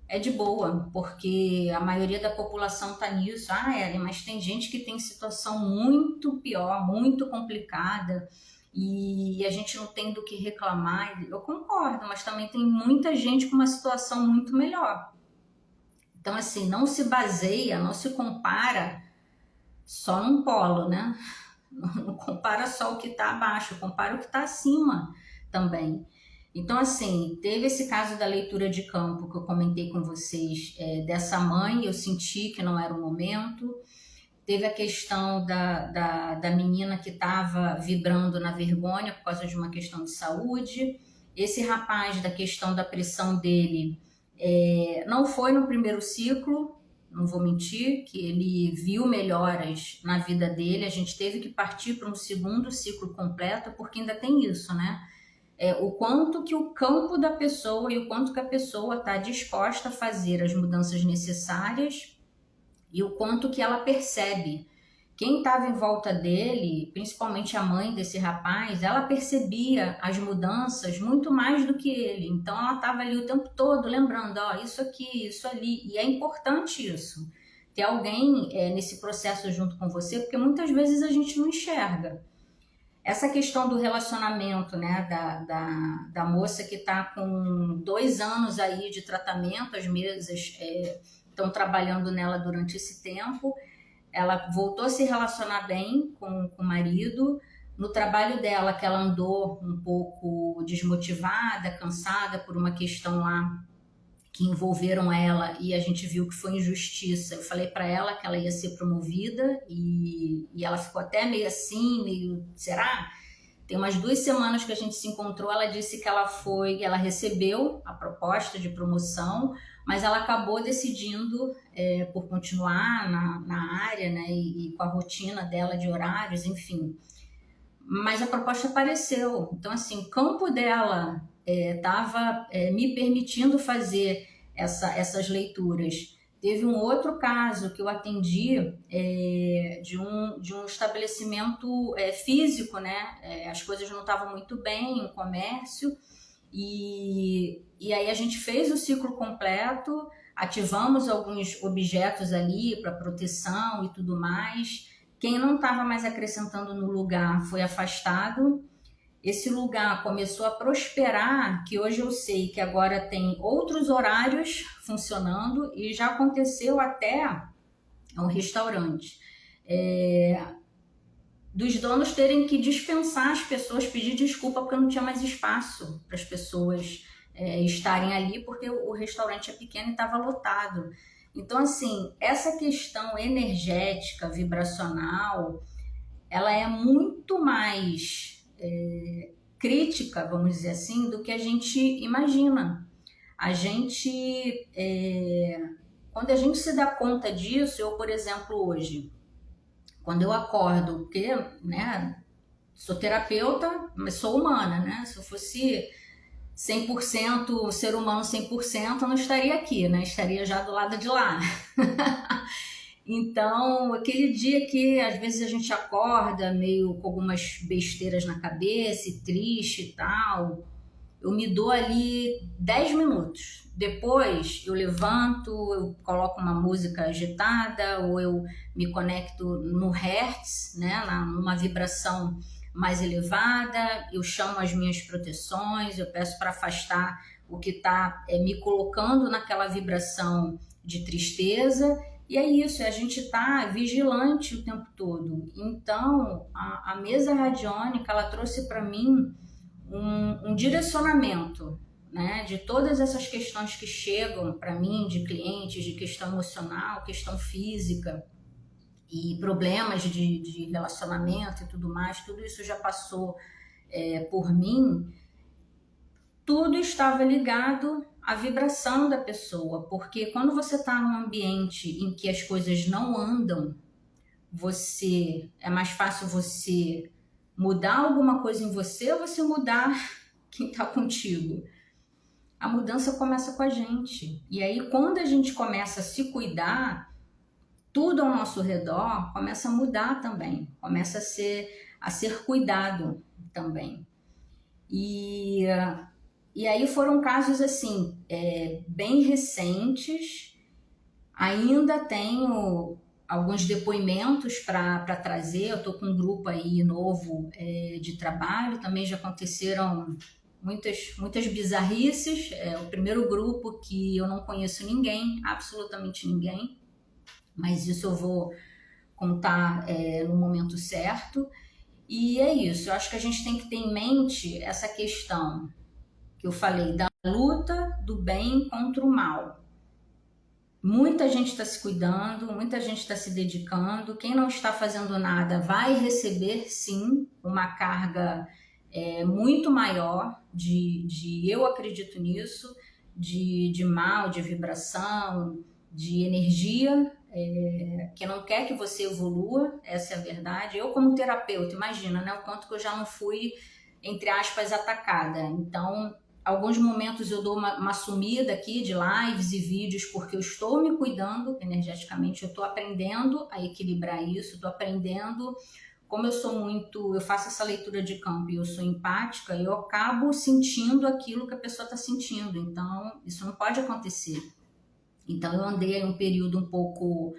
é de boa, porque a maioria da população está nisso. Ah, Ellen, mas tem gente que tem situação muito pior, muito complicada, e a gente não tem do que reclamar. Eu concordo, mas também tem muita gente com uma situação muito melhor. Então, assim, não se baseia, não se compara só num polo, né? Não compara só o que está abaixo, compara o que está acima também. Então, assim, teve esse caso da leitura de campo que eu comentei com vocês, dessa mãe, eu senti que não era o momento. Teve a questão da menina que estava vibrando na vergonha por causa de uma questão de saúde. Esse rapaz, da questão da pressão dele, não foi no primeiro ciclo, não vou mentir, que ele viu melhoras na vida dele. A gente teve que partir para um segundo ciclo completo, porque ainda tem isso, né? O quanto que o campo da pessoa e o quanto que a pessoa está disposta a fazer as mudanças necessárias e o quanto que ela percebe. Quem estava em volta dele, principalmente a mãe desse rapaz, ela percebia as mudanças muito mais do que ele. Então ela estava ali o tempo todo lembrando, ó, isso aqui, isso ali. E é importante isso, ter alguém nesse processo junto com você, porque muitas vezes a gente não enxerga. Essa questão do relacionamento, né, da moça que está com 2 anos aí de tratamento, as mesas estão trabalhando nela durante esse tempo. Ela voltou a se relacionar bem com o marido. No trabalho dela, que ela andou um pouco desmotivada, cansada por uma questão lá que envolveram ela e a gente viu que foi injustiça. Eu falei para ela que ela ia ser promovida e ela ficou até meio assim, meio, será? Tem umas 2 semanas que a gente se encontrou, ela disse que ela recebeu a proposta de promoção, mas ela acabou decidindo por continuar na área, né, e com a rotina dela de horários, enfim. Mas a proposta apareceu. Então, assim, o campo dela estava me permitindo fazer essas leituras. Teve um outro caso que eu atendi de um estabelecimento físico, né? As coisas não estavam muito bem, um comércio, e aí a gente fez o ciclo completo, ativamos alguns objetos ali para proteção e tudo mais. Quem não estava mais acrescentando no lugar foi afastado. Esse lugar começou a prosperar, que hoje eu sei que agora tem outros horários funcionando e já aconteceu até um restaurante. Dos donos terem que dispensar as pessoas, pedir desculpa porque não tinha mais espaço para as pessoas estarem ali, porque o restaurante é pequeno e estava lotado. Então, assim, essa questão energética, vibracional, ela é muito mais crítica, vamos dizer assim, do que a gente imagina. A gente, quando a gente se dá conta disso, eu, por exemplo, hoje, quando eu acordo, porque, né, sou terapeuta, mas sou humana, né? Se eu fosse 100% ser humano 100%, eu não estaria aqui, né? Estaria já do lado de lá. Então, aquele dia que às vezes a gente acorda meio com algumas besteiras na cabeça, triste e tal, eu me dou ali 10 minutos. Depois eu levanto, eu coloco uma música agitada ou eu me conecto no Hertz, né, numa vibração mais elevada, eu chamo as minhas proteções, eu peço para afastar o que está me colocando naquela vibração de tristeza. E é isso, a gente está vigilante o tempo todo. Então, a mesa radiônica, ela trouxe para mim um direcionamento, né, de todas essas questões que chegam para mim, de clientes, de questão emocional, questão física e problemas de relacionamento e tudo mais, tudo isso já passou por mim. Tudo estava ligado à vibração da pessoa, porque quando você está num ambiente em que as coisas não andam, é mais fácil você mudar alguma coisa em você ou você mudar quem está contigo. A mudança começa com a gente. E aí, quando a gente começa a se cuidar, tudo ao nosso redor começa a mudar também, começa a ser cuidado também. E aí foram casos assim, bem recentes. Ainda tenho alguns depoimentos para trazer. Eu estou com um grupo aí novo de trabalho. Também já aconteceram muitas bizarrices. É o primeiro grupo que eu não conheço ninguém, absolutamente ninguém, mas isso eu vou contar no momento certo. E é isso, eu acho que a gente tem que ter em mente essa questão que eu falei, da luta do bem contra o mal. Muita gente está se cuidando, muita gente está se dedicando. Quem não está fazendo nada vai receber, sim, uma carga muito maior, de eu acredito nisso, de mal, de vibração, de energia, que não quer que você evolua, essa é a verdade. Eu como terapeuta, imagina, né, o quanto que eu já não fui, entre aspas, atacada. Então, alguns momentos eu dou uma sumida aqui de lives e vídeos porque eu estou me cuidando energeticamente, eu estou aprendendo a equilibrar isso, estou aprendendo. Como eu faço essa leitura de campo e eu sou empática, eu acabo sentindo aquilo que a pessoa está sentindo. Então, isso não pode acontecer. Então, eu andei aí um período um pouco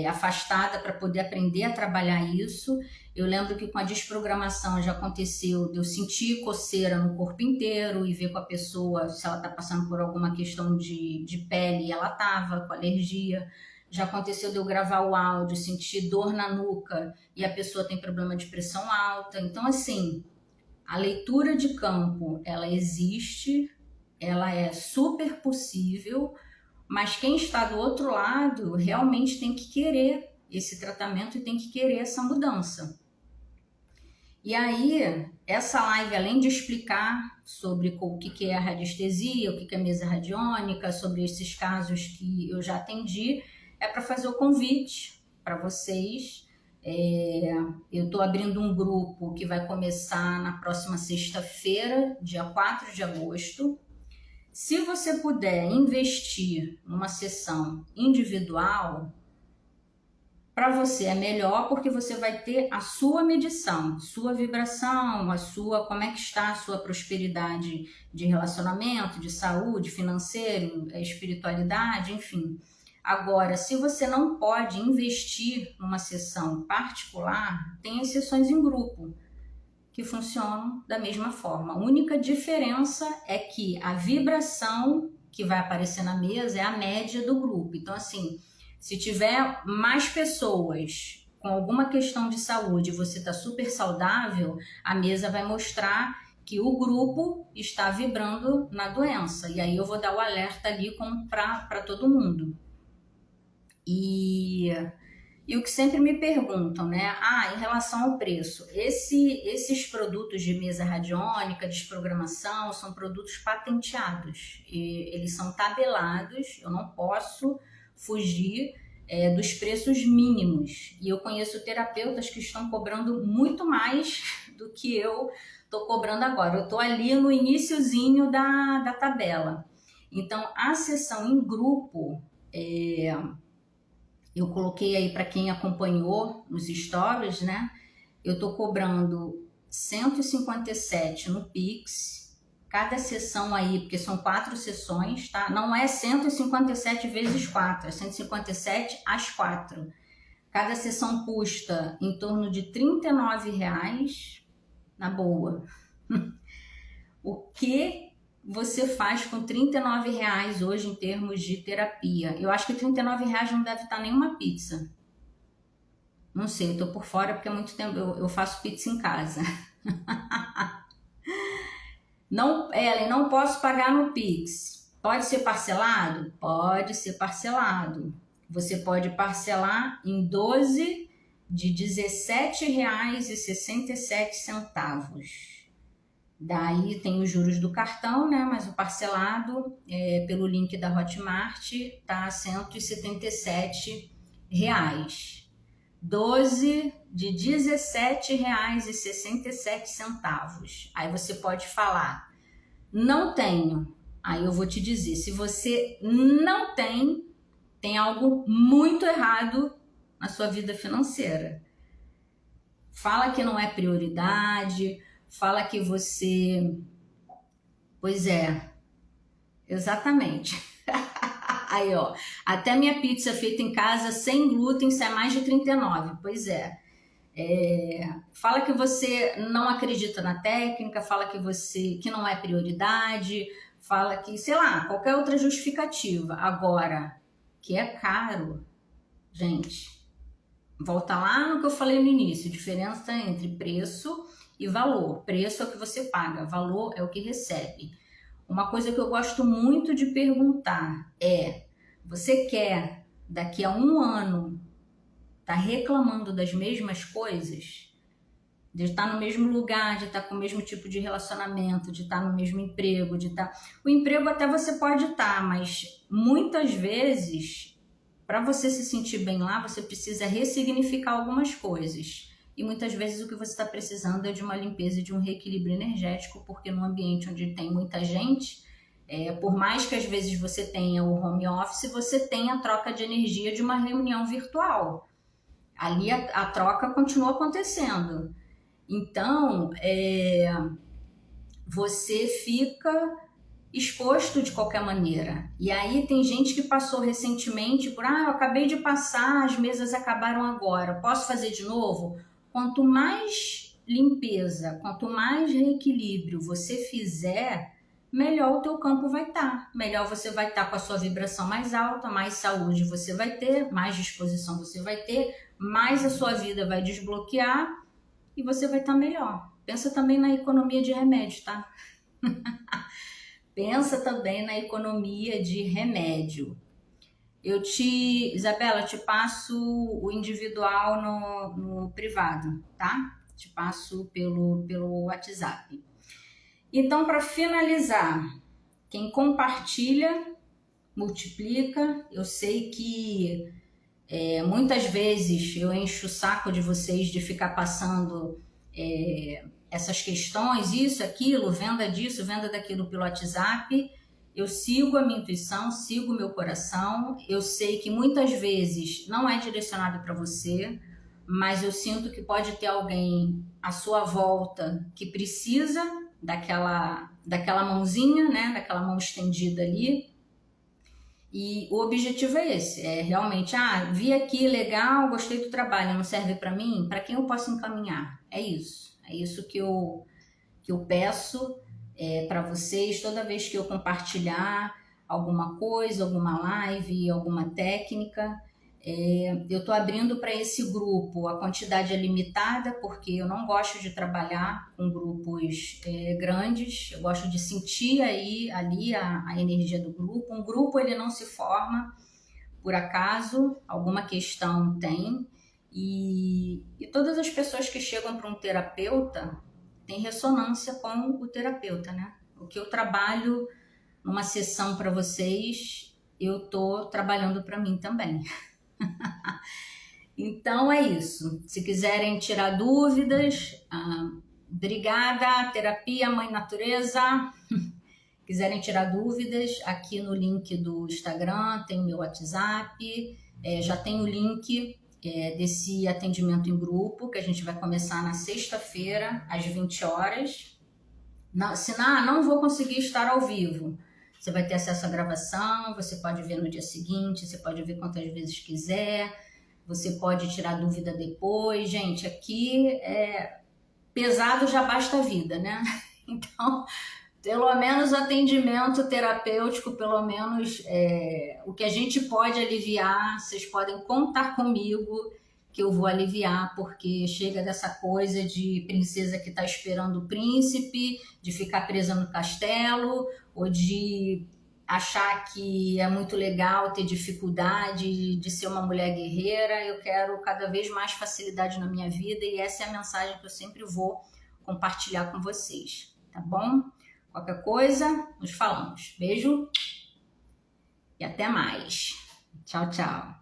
afastada para poder aprender a trabalhar isso. Eu lembro que com a desprogramação já aconteceu de eu sentir coceira no corpo inteiro e ver com a pessoa se ela está passando por alguma questão de pele e ela estava com alergia. Já aconteceu de eu gravar o áudio, sentir dor na nuca e a pessoa tem problema de pressão alta. Então, assim, a leitura de campo, ela existe, ela é super possível, mas quem está do outro lado realmente tem que querer esse tratamento e tem que querer essa mudança. E aí, essa live, além de explicar sobre o que é a radiestesia, o que é a mesa radiônica, sobre esses casos que eu já atendi, é para fazer o convite para vocês. Eu estou abrindo um grupo que vai começar na próxima sexta-feira, dia 4 de agosto. Se você puder investir numa sessão individual, para você é melhor porque você vai ter a sua medição, sua vibração, como é que está a sua prosperidade de relacionamento, de saúde, financeiro, espiritualidade, enfim. Agora, se você não pode investir numa sessão particular, tem as sessões em grupo, que funcionam da mesma forma. A única diferença é que a vibração que vai aparecer na mesa é a média do grupo. Então, assim, se tiver mais pessoas com alguma questão de saúde e você está super saudável, a mesa vai mostrar que o grupo está vibrando na doença. E aí eu vou dar o alerta ali para todo mundo. E o que sempre me perguntam, né? Em relação ao preço, esses produtos de mesa radiônica, desprogramação, são produtos patenteados. E eles são tabelados, eu não posso fugir dos preços mínimos. E eu conheço terapeutas que estão cobrando muito mais do que eu estou cobrando agora. Eu estou ali no iniciozinho da tabela. Então, a sessão em grupo... eu coloquei aí para quem acompanhou nos stories, né? Eu tô cobrando 157 no Pix. Cada sessão aí, porque são 4 sessões, tá? Não é 157 vezes 4, é 157 às 4. Cada sessão custa em torno de R$39, na boa. O que você faz com R$39 hoje em termos de terapia? Eu acho que R$39 não deve estar nenhuma pizza. Não sei, eu tô por fora porque há muito tempo eu faço pizza em casa. Não, Ellen, não posso pagar no Pix. Pode ser parcelado? Pode ser parcelado. Você pode parcelar em 12 de R$17,67. Daí tem os juros do cartão, né? Mas o parcelado pelo link da Hotmart tá R$177. 12 de R$17,67. Aí você pode falar, não tenho. Aí eu vou te dizer, se você não tem algo muito errado na sua vida financeira. Fala que não é prioridade, fala que você... Pois é, exatamente. Aí, ó, até minha pizza feita em casa sem glúten sai mais de R$39. Pois é. Fala que você não acredita na técnica, fala que não é prioridade, fala que, sei lá, qualquer outra justificativa. Agora, que é caro, gente, volta lá no que eu falei no início, diferença entre preço e valor. Preço é o que você paga, valor é o que recebe. Uma coisa que eu gosto muito de perguntar é, você quer daqui a 1 ano tá reclamando das mesmas coisas? de estar no mesmo lugar, de estar com o mesmo tipo de relacionamento, de estar no mesmo emprego, de estar... O emprego até você pode estar, mas muitas vezes, para você se sentir bem lá, você precisa ressignificar algumas coisas. E muitas vezes o que você está precisando é de uma limpeza e de um reequilíbrio energético, porque no ambiente onde tem muita gente, por mais que às vezes você tenha o home office, você tem a troca de energia de uma reunião virtual. Ali a troca continua acontecendo. Então, você fica exposto de qualquer maneira. E aí tem gente que passou recentemente por, eu acabei de passar, as mesas acabaram agora, posso fazer de novo? Quanto mais limpeza, quanto mais reequilíbrio você fizer, melhor o teu campo vai estar. Melhor você vai estar com a sua vibração mais alta, mais saúde você vai ter, mais disposição você vai ter, mais a sua vida vai desbloquear e você vai estar melhor. Pensa também na economia de remédio, tá? Pensa também na economia de remédio. Isabela, te passo o individual no privado, tá? Te passo pelo WhatsApp. Então, para finalizar, quem compartilha, multiplica. Eu sei que muitas vezes eu encho o saco de vocês de ficar passando essas questões, isso, aquilo, venda disso, venda daquilo pelo WhatsApp. Eu sigo a minha intuição, sigo o meu coração. Eu sei que muitas vezes não é direcionado para você, mas eu sinto que pode ter alguém à sua volta que precisa daquela mãozinha, né? Daquela mão estendida ali. E o objetivo é esse, é realmente, vi aqui, legal, gostei do trabalho, não serve para mim? Para quem eu posso encaminhar? É isso que eu peço para vocês toda vez que eu compartilhar alguma coisa, alguma live, alguma técnica. Eu estou abrindo para esse grupo, a quantidade é limitada, porque eu não gosto de trabalhar com grupos grandes, eu gosto de sentir ali a energia do grupo. Um grupo ele não se forma por acaso, alguma questão tem, e todas as pessoas que chegam para um terapeuta têm ressonância com o terapeuta, né? O que eu trabalho numa sessão para vocês, eu estou trabalhando para mim também. Então é isso. Se quiserem tirar dúvidas, obrigada, terapia Mãe Natureza. Quiserem tirar dúvidas, aqui no link do Instagram tem o meu WhatsApp, já tem o link desse atendimento em grupo, que a gente vai começar na sexta-feira, às 20 horas. Não vou conseguir estar ao vivo. Você vai ter acesso à gravação, você pode ver no dia seguinte, você pode ver quantas vezes quiser, você pode tirar dúvida depois. Gente, aqui pesado já basta a vida, né? Então, pelo menos o atendimento terapêutico, pelo menos o que a gente pode aliviar, vocês podem contar comigo que eu vou aliviar, porque chega dessa coisa de princesa que está esperando o príncipe, de ficar presa no castelo, ou de achar que é muito legal ter dificuldade de ser uma mulher guerreira. Eu quero cada vez mais facilidade na minha vida e essa é a mensagem que eu sempre vou compartilhar com vocês, tá bom? Qualquer coisa, nos falamos. Beijo e até mais. Tchau, tchau.